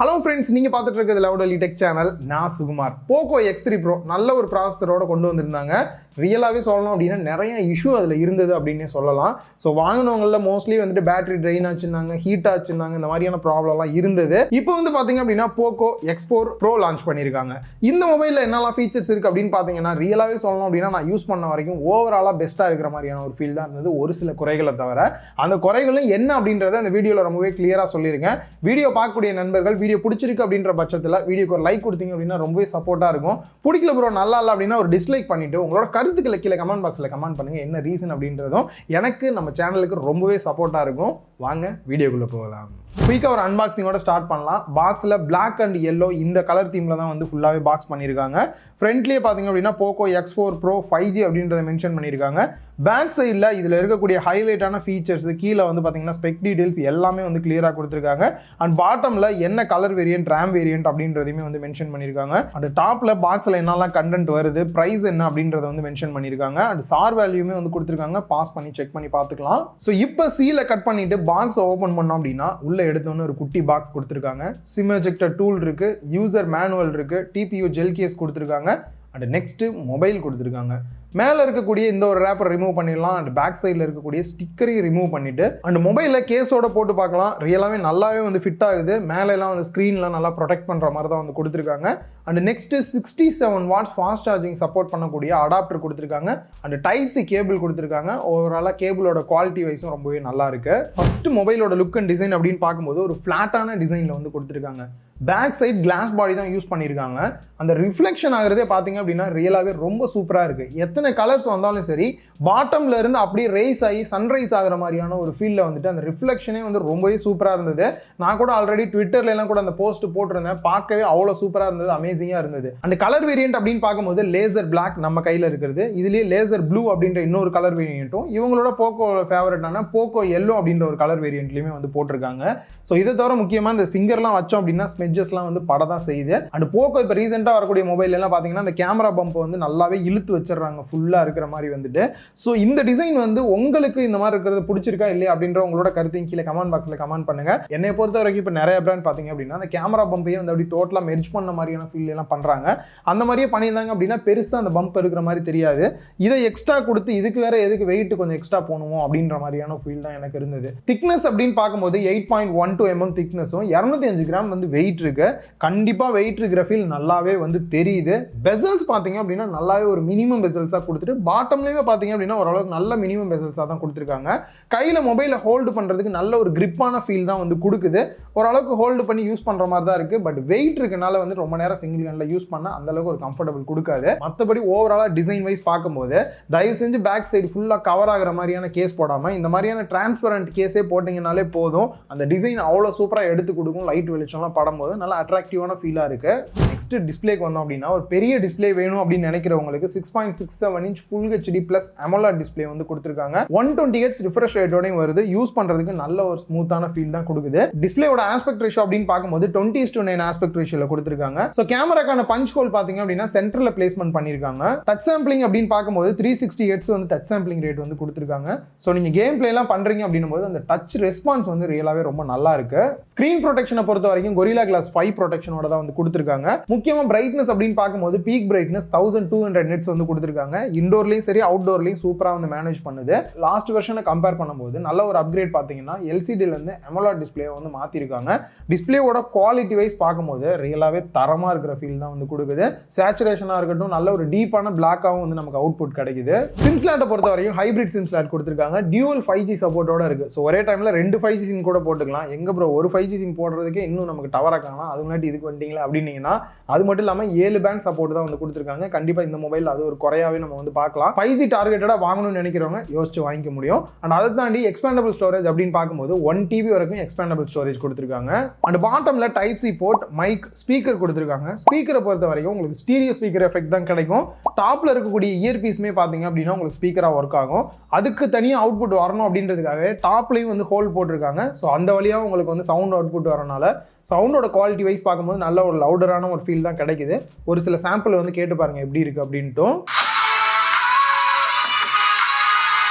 Hello friends, நீங்க பார்த்துட்டு இருக்கிறது லவுடலி டெக் சேனல். நான் சுகுமார். POCO X4 Pro நல்ல ஒரு ப்ராசஸரோட கொண்டு வந்திருந்தாங்க. ரியலாவே சொல்லணும் அப்படின்னா நிறைய இஷ்யூ அதில் இருந்தது அப்படின்னே சொல்லலாம். ஸோ வாங்கினவங்களில் மோஸ்ட்லி வந்துட்டு பேட்டரி ட்ரெயின் ஆச்சுன்னாங்க, ஹீட் ஆச்சுன்னாங்க, இந்த மாதிரியான ப்ராப்ளம்லாம் இருந்தது. இப்போ வந்து பார்த்தீங்க அப்படின்னா POCO X4 Pro லான்ச் பண்ணியிருக்காங்க. இந்த மொபைலில் என்னெல்லாம் ஃபீச்சர்ஸ் இருக்குது அப்படின்னு பார்த்தீங்கன்னா ரியலாவே சொல்லணும் அப்படின்னா நான் யூஸ் பண்ண வரைக்கும் ஓவராலாக பெஸ்ட்டாக இருக்கிற மாதிரியான ஒரு ஃபீல் தான் இருந்தது, ஒரு சில குறைகளை தவிர. அந்த குறைகளும் என்ன அப்படின்றத அந்த வீடியோவில் ரொம்பவே கிளியராக சொல்லியிருக்கேன். வீடியோ பார்க்கக்கூடிய நண்பர்கள் வீடியோ பிடிச்சிருக்கு அப்படின்ற பட்சத்தில் வீடியோக்கு ஒரு லைக் கொடுத்தீங்க அப்படின்னா ரொம்பவே சப்போர்ட்டாக இருக்கும். பிடிக்கல ப்ரோ நல்லா இல்லை அப்படின்னா ஒரு டிஸ்லைக் பண்ணிட்டு உங்களோட கருத்துக்களை கீழே கமெண்ட் பாக்ஸில் கமெண்ட் பண்ணுங்க, என்ன ரீசன் அப்படின்றதும் எனக்கு நம்ம சேனலுக்கு ரொம்பவே சப்போர்ட்டாக இருக்கும். வாங்க வீடியோக்குள்ளே போகலாம். குயிக்காக ஒரு அன்பாக்சிங்கோட ஸ்டார்ட் பண்ணலாம். பாக்ஸில் பிளாக் அண்ட் எல்லோ இந்த கலர் தீமில் தான் வந்து ஃபுல்லாகவே பாக்ஸ் பண்ணியிருக்காங்க. ஃப்ரண்ட்லேயே பார்த்தீங்க அப்படின்னா POCO X4 Pro 5G அப்படின்றத மென்ஷன் பண்ணியிருக்காங்க. பேக் சைடில் இதில் இருக்கக்கூடிய ஹைலைட்டான ஃபீச்சர்ஸ் கீழே வந்து பார்த்தீங்கன்னா ஸ்பெக் டீடைல்ஸ் எல்லாமே வந்து கிளியராக கொடுத்துருக்காங்க. அண்ட் பாட்டமில் என்ன கலர் வேரியன்ட், ரேம் வேரியன்ட் அப்படின்றதையுமே வந்து மென்ஷன் பண்ணியிருக்காங்க. அண்ட் டாப்பில் பாக்ஸில் என்னெல்லாம் கண்டென்ட் வருது, ப்ரைஸ் என்ன அப்படின்றத வந்து மென்ஷன் பண்ணியிருக்காங்க. அண்ட் சார் வேல்யூமே வந்து கொடுத்துருக்காங்க. பாஸ் பண்ணி செக் பண்ணி பார்த்துக்கலாம். ஸோ இப்போ சீலை கட் பண்ணிட்டு பாக்ஸ் ஓப்பன் பண்ணோம் அப்படின்னா உள்ள எடுத்தோன்னு ஒரு குட்டி பாக்ஸ் கொடுத்துருக்காங்க. சிம் எஜெக்டர் டூல் இருக்கு, யூசர் மேனுவல் இருக்கு, TPU ஜெல் கேஸ் கொடுத்துருக்காங்க. அண்ட் நெக்ஸ்ட் மொபைல் கொடுத்துருக்காங்க. மேலே இருக்கக்கூடிய இந்த ஒரு ரேப்பர் ரிமூவ் பண்ணிடலாம். அண்ட் பேக் சைடில் இருக்கக்கூடிய ஸ்டிக்கரையும் ரிமூவ் பண்ணிட்டு அண்ட் மொபைலில் கேஸோட போட்டு பார்க்கலாம். ரியலாகவே நல்லாவே வந்து ஃபிட் ஆகுது. மேலெல்லாம் வந்து ஸ்க்ரீன்லாம் நல்லா ப்ரொடெக்ட் பண்ணுற மாதிரி தான் வந்து கொடுத்துருக்காங்க. And next 67 watts fast charging support பண்ணக்கூடிய அடாப்டர் கொடுத்துருக்காங்க. அண்ட் டைப் சி கேபிள் கொடுத்துருக்காங்க. ஓவராலாக கேபிளோட குவாலிட்டி வைஸும் ரொம்பவே நல்லா இருக்கு. ஃபர்ஸ்ட் மொபைலோட லுக் அண்ட் டிசைன் அப்படின்னு பார்க்கும்போது ஒரு ஃபிளாட்டான டிசைனில் வந்து கொடுத்துருக்காங்க. பேக் சைட் கிளாஸ் பாடி தான் யூஸ் பண்ணியிருக்காங்க. அந்த ரிஃப்ளெக்ஷன் ஆகிறதே பார்த்தீங்க அப்படின்னா ரியலாகவே ரொம்ப சூப்பராக இருக்குது. எத்தனை கலர்ஸ் வந்தாலும் சரி பாட்டம்ல இருந்து அப்படியே ரேஸ் ஆகி சன்ரைஸ் ஆகிற மாதிரியான ஒரு ஃபீல்ல வந்துட்டு அந்த ரிஃப்ளெக்ஷனே வந்து ரொம்பவே சூப்பராக இருந்தது. நான் கூட ஆல்ரெடி ட்விட்டர்ல எல்லாம் கூட அந்த போஸ்ட் போட்டிருந்தேன். பார்க்கவே அவ்வளோ சூப்பராக இருந்தது, அமேசிங்காக இருந்தது. அந்த கலர் வேரியன்ட் அப்படின்னு பார்க்கும்போது லேசர் பிளாக் நம்ம கையில் இருக்கிறது, இதுலேயே லேசர் ப்ளூ அப்படின்ற இன்னொரு கலர் வேரியன்ட்டும் இவங்களோட POCO ஃபேவரட்டான POCO எல்லோ அப்படின்ற ஒரு கலர் வேரியன்ட்லையுமே வந்து போட்டிருக்காங்க. ஸோ இதை தவிர முக்கியமாக இந்த ஃபிங்கர்லாம் வச்சோம் அப்படின்னா ஸ்மெட்ஜஸ்லாம் வந்து பட தான் செய்யுது. அண்ட் POCO இப்போ ரீசெண்டாக வரக்கூடிய மொபைல் எல்லாம் பார்த்தீங்கன்னா அந்த கேமரா பம்ப் வந்து நல்லாவே இழுத்து வச்சிடறாங்க ஃபுல்லாக இருக்கிற மாதிரி வந்துட்டு. ஸோ இந்த டிசைன் வந்து உங்களுக்கு இந்த மாதிரி இருக்கிறது பிடிச்சிருக்கா இல்லையா அப்படின்ற உங்களோட கருத்தையும் கீழே கமெண்ட் பாக்ஸில் கமெண்ட் பண்ணுங்க. என்னை பொறுத்த வரைக்கும் இப்போ நிறைய பிராண்ட் பார்த்தீங்க அப்படின்னா அந்த கேமரா பம்பையே வந்து அப்படி டோட்டலாக மெர்ஜ் பண்ண மாதிரியான ஃபீல் எல்லாம் பண்ணுறாங்க. அந்த மாதிரியே பண்ணியிருந்தாங்க அப்படின்னா பெருசாக அந்த பம்ப் இருக்கிற மாதிரி தெரியாது. இதை எக்ஸ்ட்ரா கொடுத்து இதுக்கு வேற எதுக்கு வெயிட் கொஞ்சம் எக்ஸ்ட்ரா போகணுமோ அப்படின்ற மாதிரியான ஃபீல் தான் எனக்கு இருந்தது. திக்னஸ் அப்படின்னு பார்க்கும்போது 8.12 mm திக்னஸும் 205 கிராம் வந்து வெயிட் இருக்கு. கண்டிப்பாக வெயிட் இருக்கிற ஃபீல் நல்லாவே வந்து தெரியுது. பெசல்ஸ் பார்த்தீங்க அப்படின்னா நல்லாவே ஒரு மினிமம் பெசல்ஸாக கொடுத்துட்டு பாட்டம்லேயுமே பார்த்தீங்க அப்படின்னா ஓரளவுக்கு நல்ல மினிமம் பெசல்ஸாக தான் கொடுத்துருக்காங்க. கையில் மொபைலை ஹோல்டு பண்ணுறதுக்கு நல்ல ஒரு கிரிப்பான ஃபீல் தான் வந்து கொடுக்குது. ஓரளவுக்கு ஹோல்டு பண்ணி யூஸ் பண்ணுற மாதிரி தான் இருக்குது. பட் வெயிட் இருக்கனால வந்து ரொம்ப நேரம் சிங்கிள் ஹேண்டில் யூஸ் பண்ணால் அந்தளவுக்கு ஒரு கம்ஃபர்டபுள் கொடுக்காது. மற்றபடி ஓவராலாக டிசைன் வைஸ் பார்க்கும்போது தயவு செஞ்சு பேக் சைடு ஃபுல்லாக கவர் ஆகிற மாதிரியான கேஸ் போடாமல் இந்த மாதிரியான டிரான்ஸ்பரண்ட் கேஸே போட்டிங்கனாலே போதும். அந்த டிசைன் அவ்வளோ சூப்பராக எடுத்து கொடுக்கும். லைட் வெளிச்சம்லாம் படும்போது நல்லா அட்ராக்டிவான ஃபீலாக இருக்குது. நெக்ஸ்ட் டிஸ்பிளேக்கு வந்தோம் அப்படின்னா ஒரு பெரிய டிஸ்பிளே வேணும் அப்படின்னு நினைக்கிறவங்களுக்கு 6.67 inch full HD plus AMOLED display வந்து கொடுத்துருக்காங்க. 120 Hz ரிஃப்ரெஷ் ரேட்டோடையும் வருது. யூஸ் பண்றதுக்கு நல்ல ஒரு ஸ்மூத்தான ஃபீல் தான் கொடுக்குது. டிஸ்பிளேயோட ஆஸ்பெக்ட் ரேஷியோ அப்படின்னு பார்க்கும்போது 20:9 ஆஸ்பெக்ட் ரேஷியோல கொடுத்துருக்காங்க. ஸோ கேமராக்கான பஞ்ச் ஹோல் பார்த்தீங்க அப்படின்னா சென்டர்ல பிளேஸ்மெண்ட் பண்ணியிருக்காங்க. டச் சாம்பிளிங் அப்படின்னு பார்க்கும்போது 360 Hz வந்து டச் சாம்பிளிங் ரேட் வந்து கொடுத்துருக்காங்க. ஸோ நீங்க கேம் பிளே எல்லாம் பண்றீங்க அப்படின்னும் போது அந்த டச் ரெஸ்பான்ஸ் வந்து ரியலாவே ரொம்ப நல்லா இருக்கு. ஸ்கிரீன் ப்ரொடெக்ஷனை பொறுத்த வரைக்கும் Gorilla Glass 5 ப்ரொடெக்ஷனோட தான் வந்து கொடுத்துருக்காங்க. முக்கியமா பிரைட்னஸ் அப்படின்னு பார்க்கும்போது பீக் பிரைட்னஸ் 1200 nits வந்து கொடுத்துருக்காங்க. இண்டோர்லயும் சரி அவுட்டோர்லயும் சூப்பரா வந்து மேனேஜ் பண்ணுது. லாஸ்ட் வெர்ஷனை கம்பேர் பண்ணும்போது நல்ல ஒரு அப்கிரேட் பார்த்தீங்கன்னா LCDல இருந்து AMOLED டிஸ்பிளே வந்து மாத்திருக்காங்க. டிஸ்பிளேவோட குவாலிட்டி வைஸ் பார்க்கும்போது ரியலாவே தரமா இருக்கிற ஃபீல் தான் வந்து கொடுக்குது. சேச்சுரேஷனா இருக்கட்டும், நல்ல ஒரு டீப்பான பிளாக்காவும் வந்து நமக்கு அவுட்புட் கிடைக்குது. சிம் ஸ்லாட்டை பொறுத்த வரைக்கும் ஹைபிரிட் சிம் ஸ்லாட் கொடுத்துருக்காங்க. டியூவல் 5G சப்போர்ட்டோட இருக்கு. ஸோ ஒரே டைம்ல 2 5G சிம் கூட போட்டுக்கலாம். எங்க ப்ரோ ஒரு 5G சிம் போடுறதுக்கே இன்னும் நமக்கு டவரா காணலாம், அது முன்னாடி இதுக்கு வந்துட்டீங்களா அப்படின்னீங்கன்னா அது மட்டும் இல்லாமல் 7 பேண்ட் சப்போர்ட் தான் வந்து கொடுத்துருக்காங்க. கண்டிப்பா இந்த மொபைல் அது ஒரு குறையாவே நம்ம வந்து பார்க்கலாம். 5G டார்கெட்டடா வாங்கணும்னு நினைக்கிறவங்க யோசிச்சு வாங்கிக்க முடியும். அண்ட் அதை தாண்டி எக்ஸ்பேண்டபிள் ஸ்டோரேஜ் அப்படின்னு பார்க்கும்போது 1 TB வரைக்கும் எக்ஸ்பேண்டபிள் ஸ்டோரேஜ் கொடுத்துருக்காங்க. அண்ட் பாட்டம்ல type C port, mic, speaker கொடுத்துருக்காங்க. ஸ்பீக்கரை பொறுத்த வரைக்கும் உங்களுக்கு ஸ்டீரியோ ஸ்பீக்கர் எஃபெக்ட் தான் கிடைக்கும். டாப்ல இருக்கக்கூடிய இயர் பீஸ்மே பார்த்தீங்க அப்படின்னா உங்களுக்கு ஸ்பீக்கரா ஒர்க் ஆகும். அதுக்கு தனியாக அவுட்புட் வரணும் அப்படின்றதுக்காகவே டாப்லையும் வந்து ஹோல் போட்டிருக்காங்க. ஸோ அந்த வழியாக உங்களுக்கு வந்து சவுண்ட் அவுட்புட் வரனால சவுண்டோட குவாலிட்டி வைஸ் பார்க்கும்போது நல்ல ஒரு லவுடரான ஒரு ஃபீல் தான் கிடைக்குது. ஒரு சில சாம்பிள் வந்து கேட்டு பாருங்க எப்படி இருக்கு அப்படின்ட்டும்.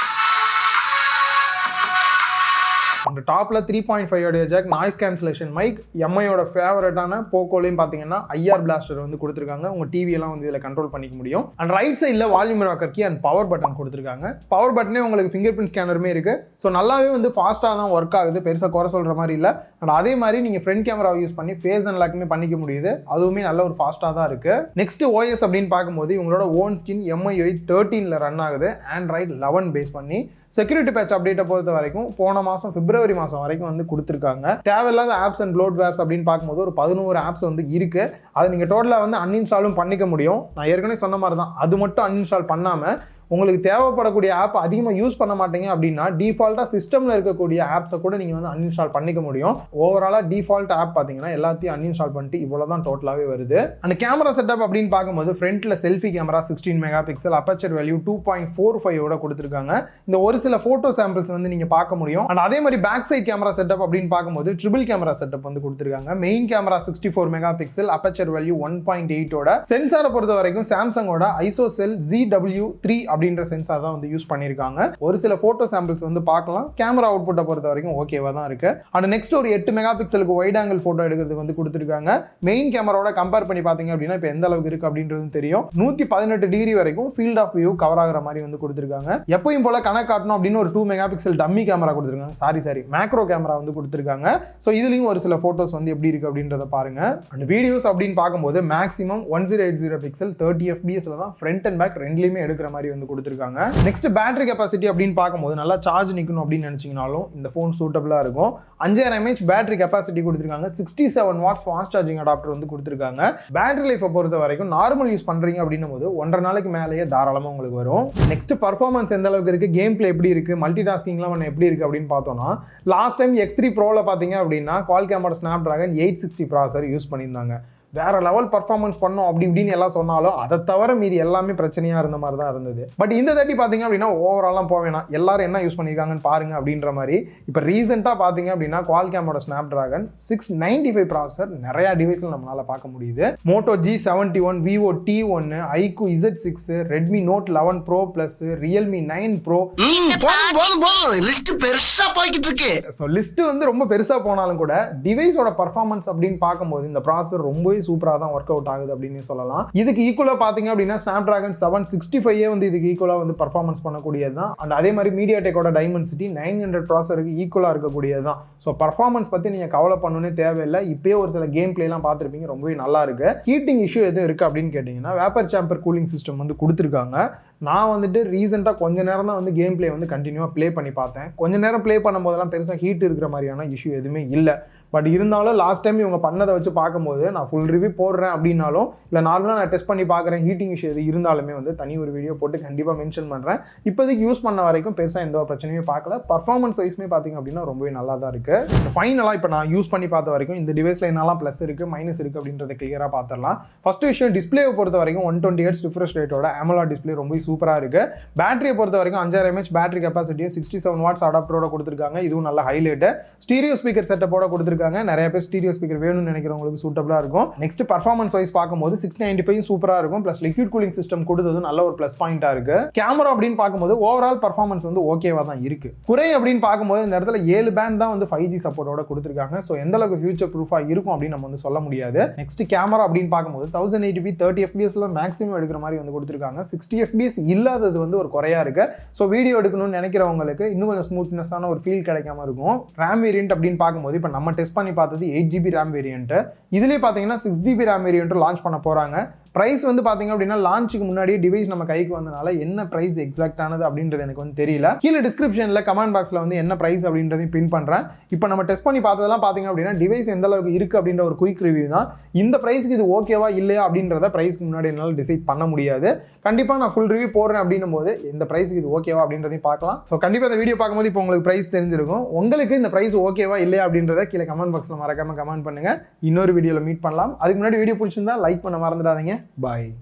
அந்த டாப்ல 3.5 audio jack, noise cancellation mic, எம்ஐயோட ஃபேவரட்டான போக்கோலையும் பார்த்தீங்கன்னா ஐஆர் பிளாஸ்டர் வந்து கொடுத்துருக்காங்க. உங்க டிவி எல்லாம் வந்து இதில் கண்ட்ரோல் பண்ணிக்க முடியும். அண்ட் ரைட் சைடில் volume rocker key and power button கொடுத்துருக்காங்க. பவர் பட்டனே உங்களுக்கு ஃபிங்கர் பிரிண்ட் ஸ்கேனருமே இருக்கு. ஸோ நல்லாவே வந்து ஃபாஸ்ட்டாக தான் ஒர்க் ஆகுது, பெருசாக குறை சொல்ற மாதிரி இல்லை. அண்ட் அதே மாதிரி நீங்க ஃப்ரண்ட் கேமராவை யூஸ் பண்ணி ஃபேஸ் அன்லாக்குமே பண்ணிக்க முடியுது. அதுவுமே நல்ல ஒரு ஃபாஸ்ட்டாக தான் இருக்கு. நெக்ஸ்ட் ஓஎஸ் அப்படின்னு பார்க்கும்போது இவங்களோட ஓன் ஸ்கின் MIUI 13ல ரன் ஆகுது. Android 11 பேஸ் பண்ணி செக்யூரிட்டி பேட்ச் அப்டேட்டை பொறுத்த வரைக்கும் போன மாதம் பிப்ரவரி மாதம் வரைக்கும் வந்து கொடுத்துருக்காங்க. தேவையில்லாத ஆப்ஸ் அண்ட் ப்ளோட்வேர்ஸ் அப்படின்னு பார்க்கும்போது ஒரு 11 ஆப்ஸ் வந்து இருக்கு. அதை நீங்கள் டோட்டலாக வந்து அன்இன்ஸ்டாலும் பண்ணிக்க முடியும். நான் ஏற்கனவே சொன்ன மாதிரி தான், அது மட்டும் அன்இன்ஸ்டால் பண்ணாமல் உங்களுக்கு தேவைப்படக்கூடிய ஆப் அதிகமாக யூஸ் பண்ண மாட்டீங்க அப்படின்னா டிஃபால்ட்டாக சிஸ்டமில் இருக்கக்கூடிய ஆப்ஸை கூட நீங்கள் வந்து அன்இன்ஸ்டால் பண்ணிக்க முடியும். ஓவராலாக டிஃபால்ட் ஆப் பார்த்தீங்கன்னா எல்லாத்தையும் அன்இன்ஸ்டால் பண்ணிட்டு இவ்வளோ தான் டோட்டலாகவே வருது. அந்த கேமரா செட்டப் அப்படின்னு பார்க்கும்போது ஃப்ரண்ட்டில் selfie camera 16 mega pixel, aperture value 2.45 கொடுத்துருக்காங்க. இந்த ஒரு சில ஃபோட்டோ சாம்பிள்ஸ் வந்து நீங்கள் பார்க்க முடியும். அண்ட் அதே மாதிரி பேக் சைட் கேமரா செட்டப் அப்படின்னு பார்க்கும்போது ட்ரிபிள் கேமரா செட்டப் வந்து கொடுத்துருக்காங்க. Main camera 64 mega pixel, aperture value 1.8. சென்சாரை பொறுத்த வரைக்கும் சாம்சங்கோட ஐசோசெல் ZW3 அப்படின்ற சென்சார் தான் வந்து யூஸ் பண்ணியிருக்காங்க. ஒரு சில போட்டோ சாம்பிள்ஸ் வந்து பார்க்கலாம். கேமரா அவுட்புட்டை பொறுத்த வரைக்கும் ஓகேவா தான் இருக்கு. அண்ட் நெக்ஸ்ட் ஒரு 8 மெகா பிக்சலுக்கு வைட் ஆங்கிள் போட்டோ எடுக்கிறதுக்கு வந்து கொடுத்துருக்காங்க. மெயின் கேமராவோட கம்பேர் பண்ணி பார்த்தீங்க அப்படின்னா இப்போ எந்த அளவுக்கு இருக்கு அப்படின்றது தெரியும். 118 டிகிரி வரைக்கும் ஃபீல்ட் ஆஃப் வியூ கவர் ஆகிற மாதிரி வந்து கொடுத்துருக்காங்க. எப்பயும் போல கணக்கு காட்டணும் அப்படின்னு ஒரு 2 மெகா பிக்சல் டம்மி கேமரா கொடுத்துருக்காங்க. சாரி மேக்ரோ கேமரா வந்து கொடுத்துருக்காங்க. ஸோ இதுலயும் ஒரு சில போட்டோஸ் வந்து எப்படி இருக்கு அப்படின்றத பாருங்க. அண்ட் வீடியோஸ் அப்படின்னு பார்க்கும்போது மேக்ஸிமம் 1080 பிக்சல் 30 fps தான் ஃப்ரண்ட் அண்ட் பேக் ரெண்டுலையுமே எடுக்கிற மாதிரி வந்து கொடுத்துருக்காங்க. நெக்ஸ்ட் பேட்டரி கெப்பாசிட்டி அப்படின்னு பார்க்கும்போது நல்லா சார்ஜ் நிற்கணும் அப்படின்னு நினைச்சீங்கனாலும் இந்த ஃபோன் சூட்டபிளா இருக்கும். 5000 mAh பேட்டரி கெப்பாசிட்டி கொடுத்துருக்காங்க. 67 வாட்ஸ் ஃபாஸ்ட் சார்ஜிங் அடாப்டர் வந்து கொடுத்துருக்காங்க. பேட்டரி லைஃபை பொறுத்த வரைக்கும் நார்மல் யூஸ் பண்றீங்க அப்படின்னும் போது 1.5 நாளைக்கு மேலேயே தாராளமாக உங்களுக்கு வரும். நெக்ஸ்ட் பர்ஃபார்மன்ஸ் எந்த அளவுக்கு இருக்கு, கேம் பிளே எப்படி இருக்கு, மல்டி டாஸ்கிங்லாம் எப்படி இருக்கு அப்படின்னு பார்த்தோம்னா லாஸ்ட் டைம் X3 Proல பார்த்தீங்க அப்படின்னா Qualcomm Snapdragon 860 ப்ராசர் யூஸ் பண்ணியிருந்தாங்க. வேற லெவல் பர்ஃபார்மன்ஸ் பண்ணோம் அப்படி இப்படின்னு எல்லாம் சொன்னாலும் அதை தவிர மீதி எல்லாமே பிரச்சனையா இருந்த மாதிரி தான் இருந்தது. பட் இந்த தாட்டி பார்த்தீங்க அப்படின்னா ஓவராலாம் போவேனா, எல்லாரும் என்ன யூஸ் பண்ணியிருக்காங்கன்னு பாருங்க அப்படின்ற மாதிரி. இப்போ ரீசெண்டாக பார்த்தீங்க அப்படின்னா Qualcomm Snapdragon 695 ப்ராசர் நிறைய டிவைஸ்ல நம்மளால பார்க்க முடியுது. Moto G71, Vivo T1, iQOO Z6, Redmi Note 11 Pro Plus, Realme 9 Pro. List பெருசா போய்கிட்டு இருக்கு. ஸோ லிஸ்ட் வந்து ரொம்ப பெருசா போனாலும் கூட டிவைஸோட பர்ஃபார்மன்ஸ் அப்படின்னு பார்க்கும்போது இந்த ப்ராசர் ரொம்பவே சூப்பராக தான் ஒர்க் அவுட் ஆகுது அப்படின்னு சொல்லலாம். இதுக்கு ஈக்குவலாக பார்த்தீங்க அப்படின்னா Snapdragon 765 வந்து இதுக்கு ஈக்குவலாக வந்து பர்ஃபார்மன்ஸ் பண்ணக்கூடியது தான். அண்ட் அதே மாதிரி MediaTekோட Dimensity 900 ப்ராசருக்கு ஈக்குவலாக இருக்கக்கூடியது தான். ஸோ பர்ஃபார்மன்ஸ் பற்றி நீங்கள் கவலை பண்ணணுன்னே தேவையில்லை. இப்போயே ஒரு சில கேம் பிளேலாம் பார்த்துருப்பீங்க, ரொம்பவே நல்லா இருக்கு. ஹீட்டிங் இஷ்யூ எதுவும் இருக்குது அப்படின்னு கேட்டிங்கன்னா வேப்பர் சாம்பர் கூலிங் சிஸ்டம் வந்து கொடுத்துருக்காங்க. நான் வந்துட்டு ரீசெண்டாக கொஞ்ச நேரம் தான் வந்து கேம் பிளே வந்து கண்டினியூவாக ப்ளே பண்ணி பார்த்தேன். கொஞ்ச நேரம் ப்ளே பண்ணும்போதெல்லாம் பெருசாக ஹீட் இருக்கிற மாதிரியான இஷ்யூ எதுவுமே இல்லை. பட் இருந்தாலும் லாஸ்ட் டைம் இவங்க பண்ணதை வச்சு பார்க்கும்போது நான் ஃபுல் ரிவ்யூ போடுறேன் அப்படின்னாலும் இல்லை நார்மலாக நான் டெஸ்ட் பண்ணி பார்க்குறேன் ஹீட்டிங் இஷ்யூ எது இருந்தாலுமே வந்து தனி ஒரு வீடியோ போட்டு கண்டிப்பாக மென்ஷன் பண்ணுறேன். இப்போதைக்கு யூஸ் பண்ண வரைக்கும் பெருசாக எந்த ஒரு பிரச்சனையும் பார்க்கல. பர்ஃபார்மன்ஸ் வைஸ்மே பார்த்தீங்க அப்படின்னா ரொம்பவே நல்லா தான் இருக்குது. ஃபைனலாக இப்போ நான் யூஸ் பண்ணி பார்த்த வரைக்கும் இந்த டிவைஸில் என்னெல்லாம் ப்ளஸ் இருக்குது மைனஸ் இருக்குது அப்படின்றத கிளியராக பார்த்துடலாம். ஃபர்ஸ்ட் விஷயம், டிஸ்பிளேவை பொறுத்த வரைக்கும் 120 Hz ரிஃப்ரெஷ் ரேட்டோட AMOLED டிஸ்பிளே ரொம்ப சூப்பராக இருக்குது. பேட்டரியை பொறுத்த வரைக்கும் 5000 mAh பேட்டரி கெப்பாசிட்டியை 67 வாட்ஸ் அடாப்டரோட கொடுத்துருக்காங்க. இதுவும் நல்ல ஹைலைட்டு. ஸ்டீரியோ ஸ்பீக்கர் செட்டப்போட கொடுத்துருக்காங்க. நிறைய பேர் ஸ்டீரியோ ஸ்பீக்கர் வேணும்னு நினைக்கிறவங்களுக்கு சூட்டபிளா இருக்கும். நெக்ஸ்ட் பர்ஃபார்மன்ஸ் வைஸ் பார்க்கும்போது 695 சூப்பரா இருக்கும். பிளஸ் லிக்விட் கூலிங் சிஸ்டம் கொடுத்தது நல்ல ஒரு பிளஸ் பாயிண்டா இருக்கு. கேமரா அப்படின்னு பார்க்கும்போது ஓவரால் பர்ஃபார்மன்ஸ் வந்து ஓகேவா தான் இருக்கு. குறை அப்படின்னு பார்க்கும்போது இந்த இடத்துல 7 பேண்ட் தான் வந்து 5G சப்போர்ட்டோட கொடுத்துருக்காங்க. ஸோ எந்த அளவுக்கு ஃபியூச்சர் ப்ரூஃபா இருக்கும் அப்படின்னு நம்ம வந்து சொல்ல முடியாது. நெக்ஸ்ட் கேமரா அப்படின்னு பார்க்கும்போது 1080p 30 fps மேக்ஸிமம் எடுக்கிற மாதிரி வந்து கொடுத்துருக்காங்க. 60 fps இல்லாதது வந்து ஒரு குறையா இருக்கு. ஸோ வீடியோ எடுக்கணும்னு நினைக்கிறவங்களுக்கு இன்னும் கொஞ்சம் ஸ்மூத்னஸான ஒரு ஃபீல் கிடைக்காம இருக்கும். ரேம் வேரியன்ட் அப்படின்னு பார்க்கும்போது இப்போ நம்ம டெஸ்ட் பண்ணி பார்த்தது 8GB RAM வேரியன்ட். இதுலயே பார்த்தீங்கன்னா 6GB RAM வேரியன்ட் லான்ச் பண்ண போறாங்க. பிரைஸ் வந்து பாத்தீங்க அப்படின்னா லான்ச்சுக்கு முன்னாடியே டிவைஸ் நம்ம கைக்கு வந்தனால என்ன பிரைஸ் எக்ஸாக்டானது அப்படின்றது எனக்கு வந்து தெரியல. கீழே டிஸ்கிரிப்ஷன்ல கமெண்ட் பாக்ஸ்ல வந்து என்ன பிரைஸ் அப்படின்றதையும் பின் பண்றேன். இப்போ நம்ம டெஸ்ட் பண்ணி பார்த்ததெல்லாம் பாத்தீங்க அப்படின்னா டிவைஸ் எந்த அளவுக்கு இருக்கு அப்படின்ற ஒரு குயிக் ரிவ்யூ தான். இந்த பிரைஸ்க்கு இது ஓகேவா இல்லையா அப்படின்றத பிரைஸ்க்கு முன்னாடி என்னால் டிசைட் பண்ண முடியாது. கண்டிப்பா நான் ஃபுல் ரிவ்யூ போடுறேன் அப்படின்னும் போது இந்த பிரைஸ்க்கு இது ஓகேவா அப்படின்றதையும் பார்க்கலாம். ஸோ கண்டிப்பா இந்த வீடியோ பார்க்கும்போது இப்போ உங்களுக்கு பிரைஸ் தெரிஞ்சிருக்கும். உங்களுக்கு இந்த பிரைஸ் ஓகேவா இல்லையா அப்படின்றத கீழே கமெண்ட் பாக்ஸ்ல மறக்காம கமெண்ட் பண்ணுங்க. இன்னொரு வீடியோல மீட் பண்ணலாம். அதுக்கு முன்னாடி வீடியோ பிடிச்சிருந்தா லைக் பண்ண மறந்துடாதீங்க. Bye.